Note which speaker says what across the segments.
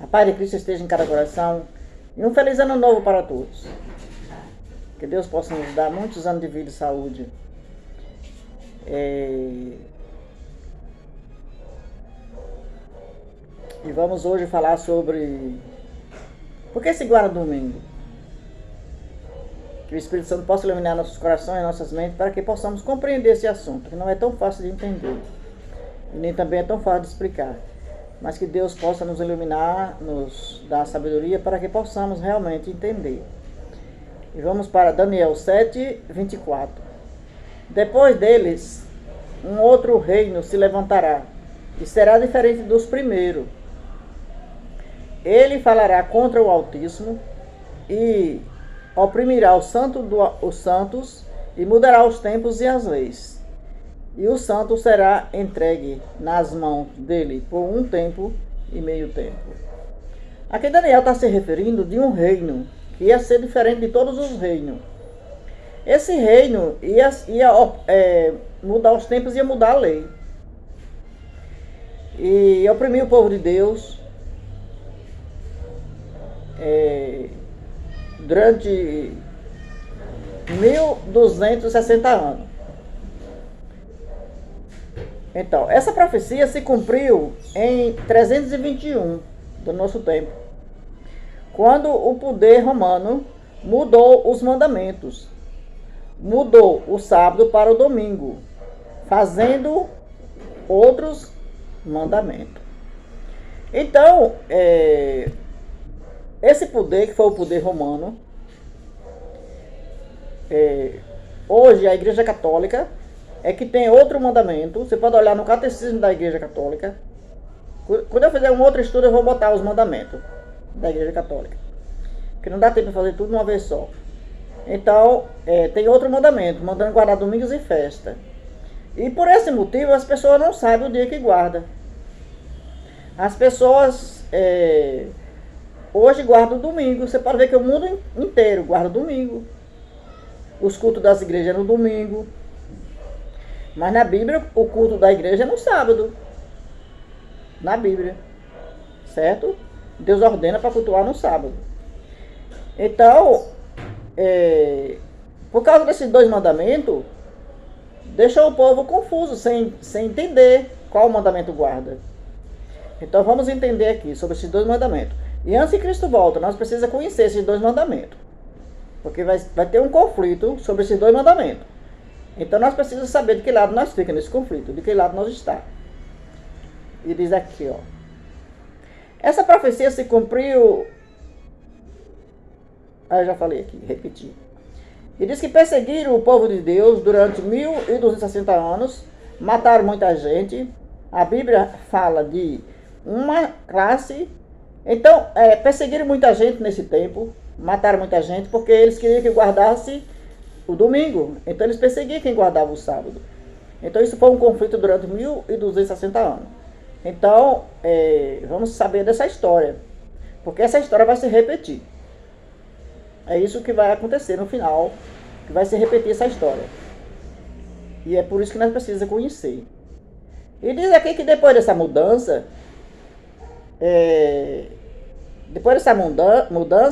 Speaker 1: A paz de Cristo esteja em cada coração. E um feliz ano novo para todos. Que Deus possa nos dar muitos anos de vida e saúde. E vamos hoje falar sobre por que se guarda domingo. Que o Espírito Santo possa iluminar nossos corações e nossas mentes para que possamos compreender esse assunto, que não é tão fácil de entender. E nem também é tão fácil de explicar. Mas que Deus possa nos iluminar, nos dar sabedoria para que possamos realmente entender. E vamos para Daniel 7, 24. Depois deles, um outro reino se levantará, e será diferente dos primeiros. Ele falará contra o Altíssimo, e oprimirá os santos, e mudará os tempos e as leis. E o santo será entregue nas mãos dele por um tempo e meio tempo. Aqui Daniel está se referindo de um reino que ia ser diferente de todos os reinos. Esse reino ia mudar os tempos e ia mudar a lei. E oprimir o povo de Deus durante 1260 anos. Então, essa profecia se cumpriu em 321 do nosso tempo, quando o poder romano mudou os mandamentos, mudou o sábado para o domingo, fazendo outros mandamentos. Então, esse poder, que foi o poder romano, hoje a Igreja Católica é que tem outro mandamento. Você pode olhar no Catecismo da Igreja Católica. Quando eu fizer um outro estudo, eu vou botar os mandamentos da Igreja Católica, porque não dá tempo de fazer tudo de uma vez só. Então, tem outro mandamento, mandando guardar domingos e festa. E por esse motivo, as pessoas não sabem o dia que guarda. As pessoas hoje guardam o domingo. Você pode ver que o mundo inteiro guarda o domingo. Os cultos das igrejas no domingo. Mas na Bíblia, o culto da igreja é no sábado. Na Bíblia. Certo? Deus ordena para cultuar no sábado. Então, por causa desses dois mandamentos, deixou o povo confuso, sem entender qual mandamento guarda. Então vamos entender aqui sobre esses dois mandamentos. E antes que Cristo volta, nós precisamos conhecer esses dois mandamentos. Porque vai ter um conflito sobre esses dois mandamentos. Então nós precisamos saber de que lado nós ficamos nesse conflito, de que lado nós estamos. E diz aqui, ó. Essa profecia se cumpriu... eu já falei aqui, repeti. E diz que perseguiram o povo de Deus durante 1260 anos, mataram muita gente. A Bíblia fala de uma classe. Então, perseguiram muita gente nesse tempo, mataram muita gente, porque eles queriam que guardasse o domingo. Então eles perseguiam quem guardava o sábado. Então isso foi um conflito durante 1260 anos. Então, vamos saber dessa história, porque essa história vai se repetir. É isso que vai acontecer no final, que vai se repetir essa história. E é por isso que nós precisamos conhecer. E diz aqui que depois dessa mudança,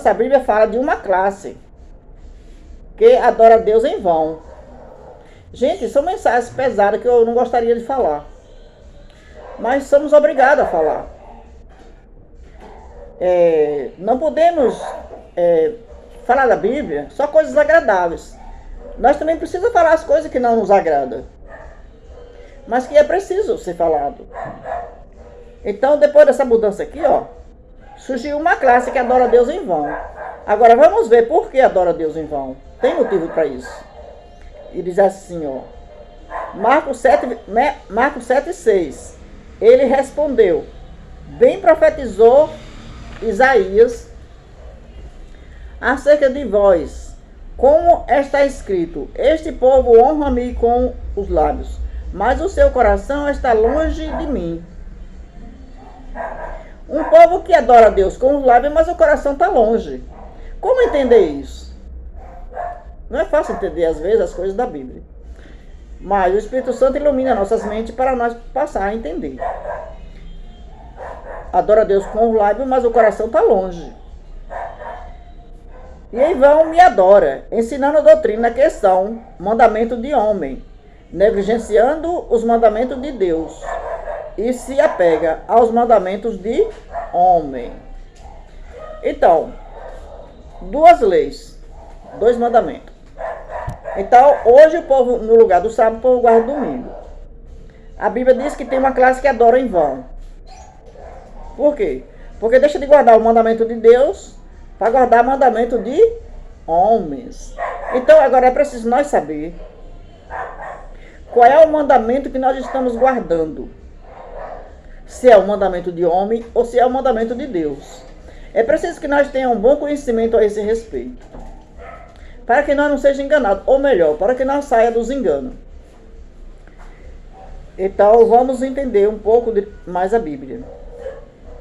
Speaker 1: a Bíblia fala de uma classe que adora a Deus em vão. Gente, são mensagens pesadas que eu não gostaria de falar, mas somos obrigados a falar. Não podemos falar da Bíblia só coisas agradáveis. Nós também precisamos falar as coisas que não nos agradam, mas que é preciso ser falado. Então, depois dessa mudança aqui, ó, surgiu uma classe que adora a Deus em vão. Agora vamos ver por que adora a Deus em vão. Tem motivo para isso. E diz assim, ó. Marcos 7:6. Ele respondeu: bem profetizou Isaías acerca de vós, como está escrito: este povo honra-me com os lábios, mas o seu coração está longe de mim. Um povo que adora a Deus com os lábios, mas o coração está longe. Como entender isso? Não é fácil entender, às vezes, as coisas da Bíblia. Mas o Espírito Santo ilumina nossas mentes para nós passar a entender. adora a Deus com os lábios, mas o coração está longe. E em vão me adora, ensinando doutrina que são mandamento de homem, negligenciando os mandamentos de Deus, e se apega aos mandamentos de homem. Então, duas leis, dois mandamentos. Então, hoje o povo, no lugar do sábado, o povo guarda o domingo. A Bíblia diz que tem uma classe que adora em vão. Por quê? Porque deixa de guardar o mandamento de Deus para guardar o mandamento de homens. Então, agora é preciso nós saber qual é o mandamento que nós estamos guardando. Se é o mandamento de homem ou se é o mandamento de Deus. É preciso que nós tenhamos um bom conhecimento a esse respeito, para que nós não sejamos enganados, ou melhor, para que nós saia dos enganos. Então, vamos entender um pouco mais a Bíblia.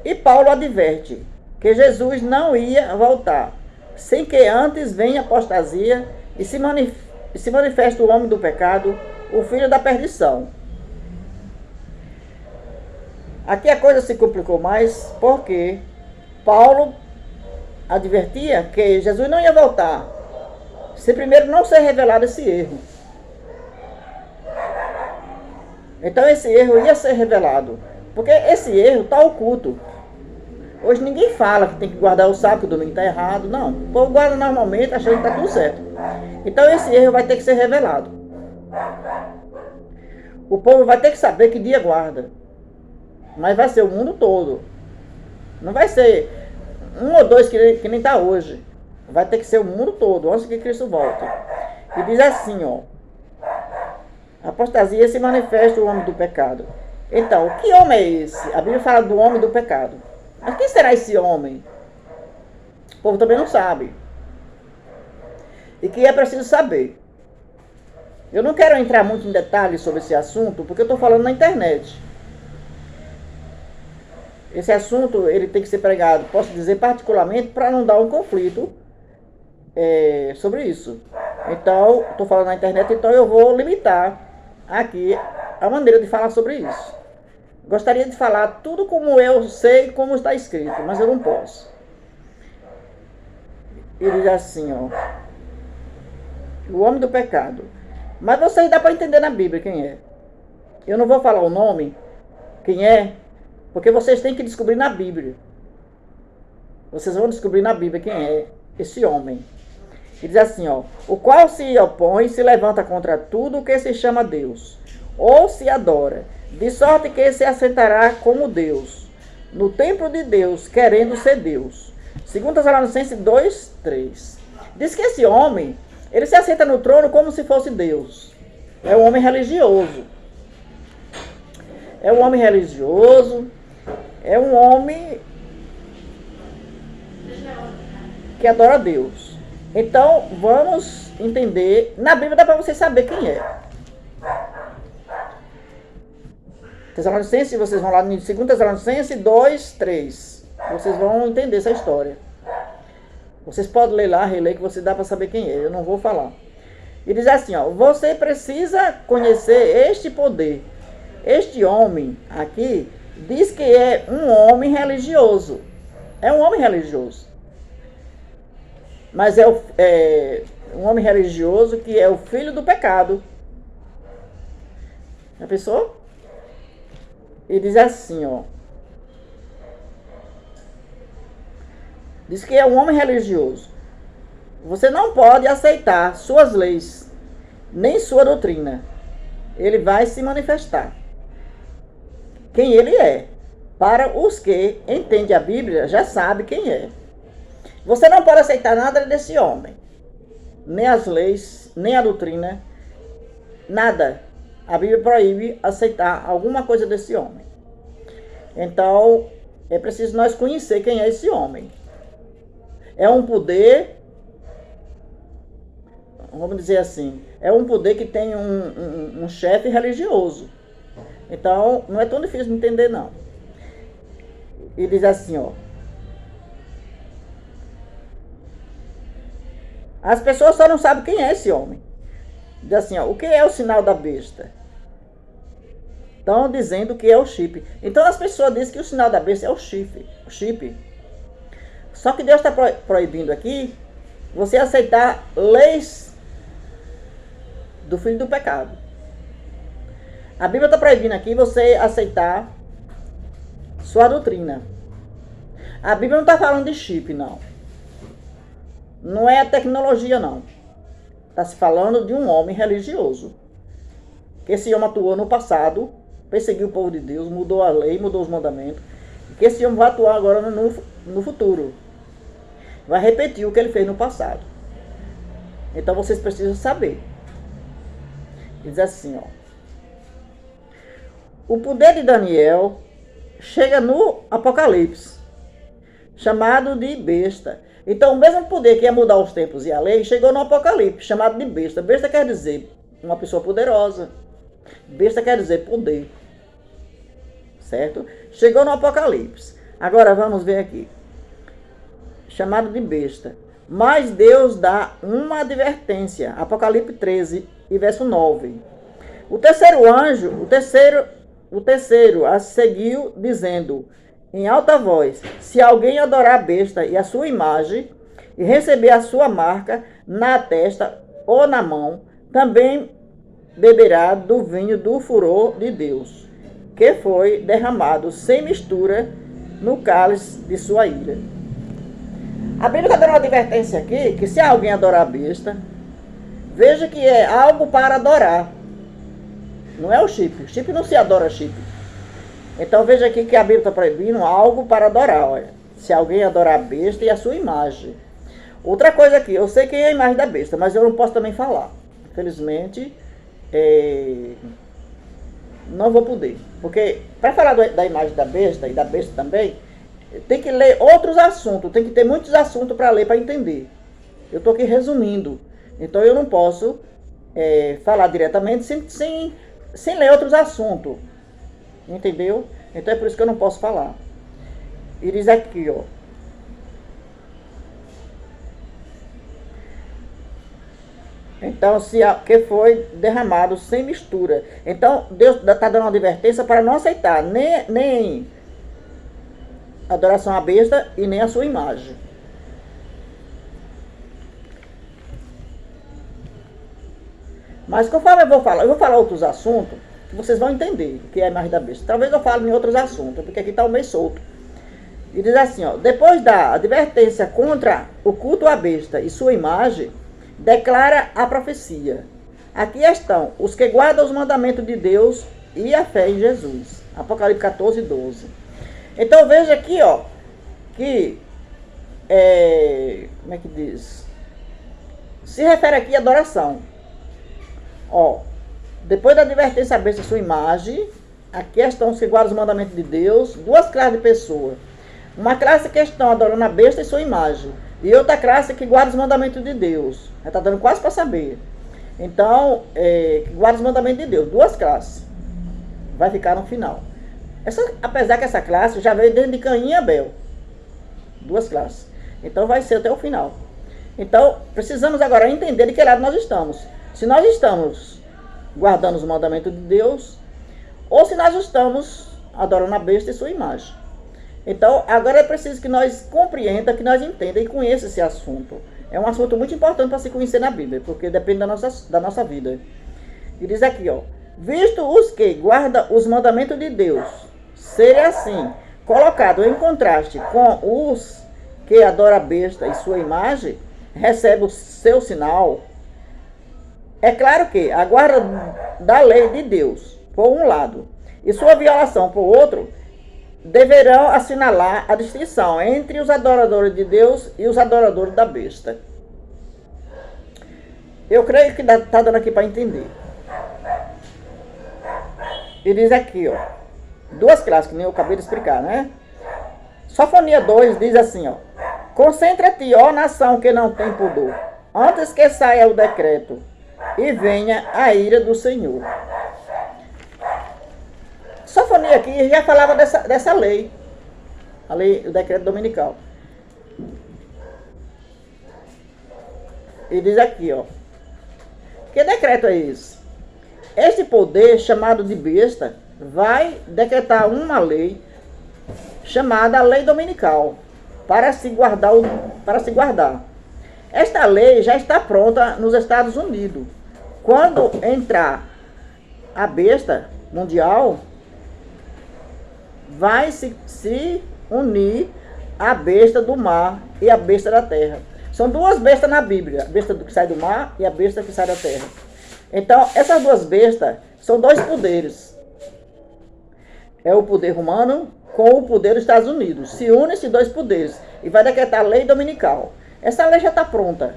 Speaker 1: E Paulo adverte que Jesus não ia voltar, sem que antes venha a apostasia e se manifeste o homem do pecado, o filho da perdição. Aqui a coisa se complicou mais, porque Paulo advertia que Jesus não ia voltar, se primeiro não ser revelado esse erro. Então esse erro ia ser revelado, porque esse erro está oculto. Hoje ninguém fala que tem que guardar o sábado, que o domingo está errado. Não, o povo guarda normalmente achando que está tudo certo. Então esse erro vai ter que ser revelado. O povo vai ter que saber que dia guarda. Mas vai ser o mundo todo. Não vai ser um ou dois que nem está hoje. Vai ter que ser o mundo todo, antes que Cristo volte. E diz assim, ó. Apostasia se manifesta o homem do pecado. Então, que homem é esse? A Bíblia fala do homem do pecado. Mas quem será esse homem? O povo também não sabe. E que é preciso saber. Eu não quero entrar muito em detalhes sobre esse assunto, porque eu estou falando na internet. Esse assunto ele tem que ser pregado, posso dizer particularmente, para não dar um conflito sobre isso. Então, estou falando na internet, então eu vou limitar aqui a maneira de falar sobre isso. Gostaria de falar tudo como eu sei, como está escrito, mas eu não posso. Ele diz assim, ó. O homem do pecado. Mas vocês dá para entender na Bíblia quem é. Eu não vou falar o nome, quem é, porque vocês têm que descobrir na Bíblia. Vocês vão descobrir na Bíblia quem é esse homem. Ele diz assim, ó. O qual se opõe e se levanta contra tudo o que se chama Deus, ou se adora, de sorte que se assentará como Deus, no templo de Deus, querendo ser Deus. 2 Tessalonicenses 2:3. Diz que esse homem, ele se assenta no trono como se fosse Deus. É um homem religioso. É um homem religioso. É um homem que adora a Deus. Então, vamos entender. Na Bíblia dá para você saber quem é. Tessalonicenses, vocês vão lá em 2 Tessalonicenses 2:3. Vocês vão entender essa história. Vocês podem ler lá, reler, que você dá para saber quem é. Eu não vou falar. Ele diz assim, ó. Você precisa conhecer este poder. Este homem aqui diz que é um homem religioso. É um homem religioso. Mas é um homem religioso que é o filho do pecado. Já pensou? Ele diz assim, ó. Diz que é um homem religioso. Você não pode aceitar suas leis, nem sua doutrina. Ele vai se manifestar. Quem ele é. Para os que entendem a Bíblia, já sabe quem é. Você não pode aceitar nada desse homem. Nem as leis, nem a doutrina. Nada. A Bíblia proíbe aceitar alguma coisa desse homem. Então, é preciso nós conhecer quem é esse homem. É um poder, vamos dizer assim, é um poder que tem um chefe religioso. Então, não é tão difícil de entender, não. Ele diz assim, ó. As pessoas só não sabem quem é esse homem. Diz assim, ó. O que é o sinal da besta? Estão dizendo que é o chip. Então as pessoas dizem que o sinal da besta é o chip. Só que Deus está proibindo aqui você aceitar leis do filho do pecado. A Bíblia está proibindo aqui você aceitar sua doutrina. A Bíblia não está falando de chip, não. Não é a tecnologia, não. Está se falando de um homem religioso. Que esse homem atuou no passado, perseguiu o povo de Deus, mudou a lei, mudou os mandamentos. E que esse homem vai atuar agora no futuro. Vai repetir o que ele fez no passado. Então vocês precisam saber. Ele diz assim, ó. O poder de Daniel chega no Apocalipse, chamado de besta. Então, o mesmo poder que ia mudar os tempos e a lei, chegou no Apocalipse, chamado de besta. Besta quer dizer uma pessoa poderosa. Besta quer dizer poder. Certo? Chegou no Apocalipse. Agora, vamos ver aqui. Chamado de besta. Mas Deus dá uma advertência. Apocalipse 13 e verso 9. O terceiro anjo, o terceiro a seguiu, dizendo em alta voz: se alguém adorar a besta e a sua imagem, e receber a sua marca na testa ou na mão, também beberá do vinho do furor de Deus, que foi derramado sem mistura no cálice de sua ira. A Bíblia está dando uma advertência aqui, que se alguém adorar a besta, veja que é algo para adorar. Não é o chip. O chip não se adora chip. Então veja aqui que a Bíblia está proibindo algo para adorar. Olha. Se alguém adorar a besta e a sua imagem. Outra coisa aqui, eu sei quem é a imagem da besta, mas eu não posso também falar. Infelizmente, não vou poder. Porque para falar da imagem da besta e da besta também, tem que ler outros assuntos. Tem que ter muitos assuntos para ler, para entender. Eu estou aqui resumindo. Então eu não posso falar diretamente sem ler outros assuntos. Entendeu? Então é por isso que eu não posso falar. E diz aqui, ó. Então, que foi derramado sem mistura. Então, Deus está dando uma advertência para não aceitar nem adoração à besta e nem a sua imagem. Mas conforme eu vou falar outros assuntos, que vocês vão entender o que é a imagem da besta. Talvez eu fale em outros assuntos, porque aqui está o meio solto. E diz assim, ó, depois da advertência contra o culto à besta e sua imagem, declara a profecia. Aqui estão os que guardam os mandamentos de Deus e a fé em Jesus. Apocalipse 14, 12. Então veja aqui, ó, que, como é que diz? Se refere aqui à adoração. Ó, depois da advertência à besta e sua imagem, aqui estão os que guardam os mandamentos de Deus, duas classes de pessoas. Uma classe que estão adorando a besta e sua imagem, e outra classe que guarda os mandamentos de Deus. Já está dando quase para saber. Então, que guarda os mandamentos de Deus, duas classes. Vai ficar no final. Apesar que essa classe já veio desde Caim e Abel. Duas classes. Então vai ser até o final. Então, precisamos agora entender de que lado nós estamos. Se nós estamos guardando os mandamentos de Deus, ou se nós estamos adorando a besta e sua imagem. Então, agora é preciso que nós compreenda, que nós entenda e conheça esse assunto. É um assunto muito importante para se conhecer na Bíblia, porque depende da nossa vida. E diz aqui, ó, visto os que guardam os mandamentos de Deus, serem assim, colocado em contraste com os que adoram a besta e sua imagem, recebe o seu sinal. É claro que a guarda da lei de Deus, por um lado, e sua violação por outro, deverão assinalar a distinção entre os adoradores de Deus e os adoradores da besta. Eu creio que está dando aqui para entender. E diz aqui, ó, duas classes, que nem eu acabei de explicar, né? Sofonia 2 diz assim, ó, concentra-te, ó nação que não tem pudor, antes que saia o decreto e venha a ira do Senhor. Sofonia aqui já falava dessa lei, a lei, o decreto dominical. E diz aqui, ó, que decreto é esse? Este poder, chamado de besta, vai decretar uma lei chamada Lei Dominical para se guardar. Esta lei já está pronta nos Estados Unidos. Quando entrar a besta mundial, vai se unir a besta do mar e a besta da terra. São duas bestas na Bíblia, a besta que sai do mar e a besta que sai da terra. Então, essas duas bestas são dois poderes. É o poder romano com o poder dos Estados Unidos. Se unem esses dois poderes e vai decretar a lei dominical. Essa lei já está pronta.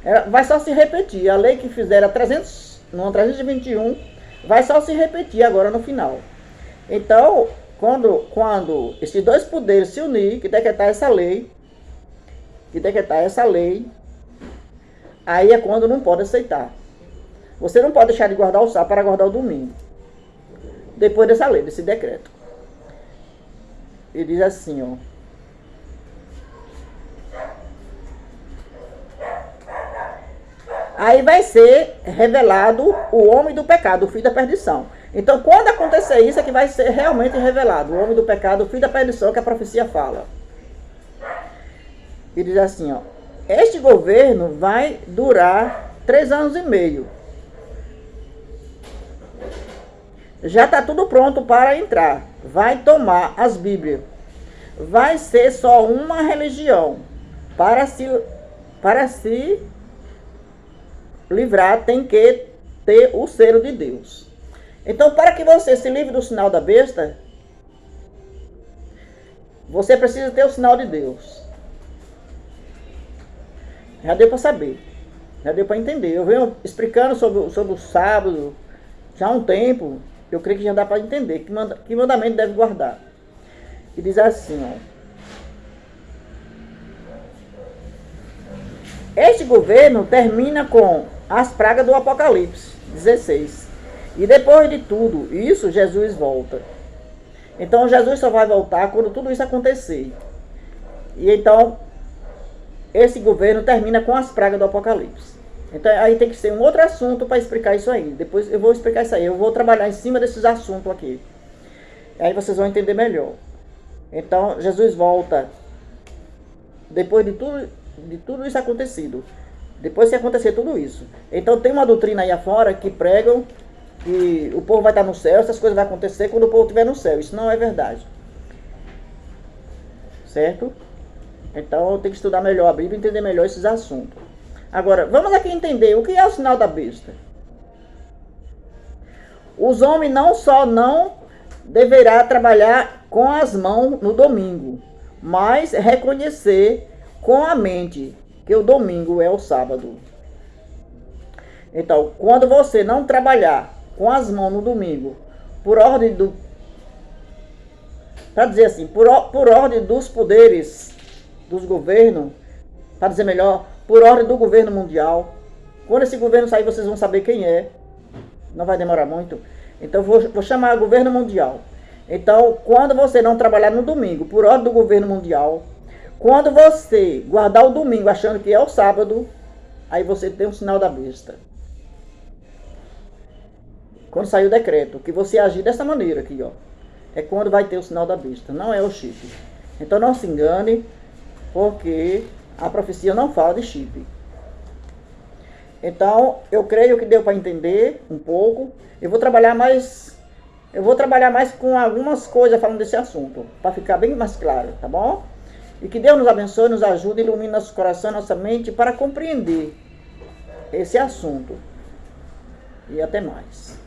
Speaker 1: Ela vai só se repetir. A lei que fizeram no 321 vai só se repetir agora no final. Então, quando esses dois poderes se unirem, que decretar essa lei, aí é quando não pode aceitar. Você não pode deixar de guardar o sábado para guardar o domingo. Depois dessa lei, desse decreto. Ele diz assim, ó. Aí vai ser revelado o homem do pecado, o filho da perdição. Então, quando acontecer isso, é que vai ser realmente revelado o homem do pecado, o filho da perdição, que a profecia fala. Ele diz assim, ó. Este governo vai durar 3 anos e meio. Já está tudo pronto para entrar. Vai tomar as Bíblias. Vai ser só uma religião. Para se livrar, tem que ter o selo de Deus. Então, para que você se livre do sinal da besta, você precisa ter o sinal de Deus. Já deu para saber. Já deu para entender. Eu venho explicando sobre o sábado já há um tempo. Eu creio que já dá para entender que mandamento deve guardar. E diz assim, ó. Este governo termina com as pragas do Apocalipse 16. E depois de tudo isso, Jesus volta. Então, Jesus só vai voltar quando tudo isso acontecer. E então, esse governo termina com as pragas do Apocalipse. Então, aí tem que ser um outro assunto para explicar isso aí. Depois eu vou explicar isso aí. Eu vou trabalhar em cima desses assuntos aqui. Aí vocês vão entender melhor. Então, Jesus volta depois de tudo isso acontecido. Depois que acontecer tudo isso. Então, tem uma doutrina aí afora que pregam que o povo vai estar no céu, essas coisas vão acontecer quando o povo estiver no céu. Isso não é verdade. Certo? Então, eu tenho que estudar melhor a Bíblia e entender melhor esses assuntos. Agora, vamos aqui entender o que é o sinal da besta. Os homens não deverá trabalhar com as mãos no domingo, mas reconhecer com a mente que o domingo é o sábado. Então, quando você não trabalhar com as mãos no domingo, por ordem dos poderes dos governos, para dizer melhor, por ordem do governo mundial. Quando esse governo sair, vocês vão saber quem é. Não vai demorar muito. Então, vou chamar o governo mundial. Então, quando você não trabalhar no domingo, por ordem do governo mundial, quando você guardar o domingo achando que é o sábado, aí você tem um sinal da besta. Quando sair o decreto, que você agir dessa maneira aqui, ó, é quando vai ter o sinal da besta, não é o chip. Então, não se engane, porque a profecia não fala de chip. Então, eu creio que deu para entender um pouco. Eu vou trabalhar mais com algumas coisas falando desse assunto, para ficar bem mais claro, tá bom? E que Deus nos abençoe, nos ajude, ilumine nosso coração, nossa mente, para compreender esse assunto. E até mais.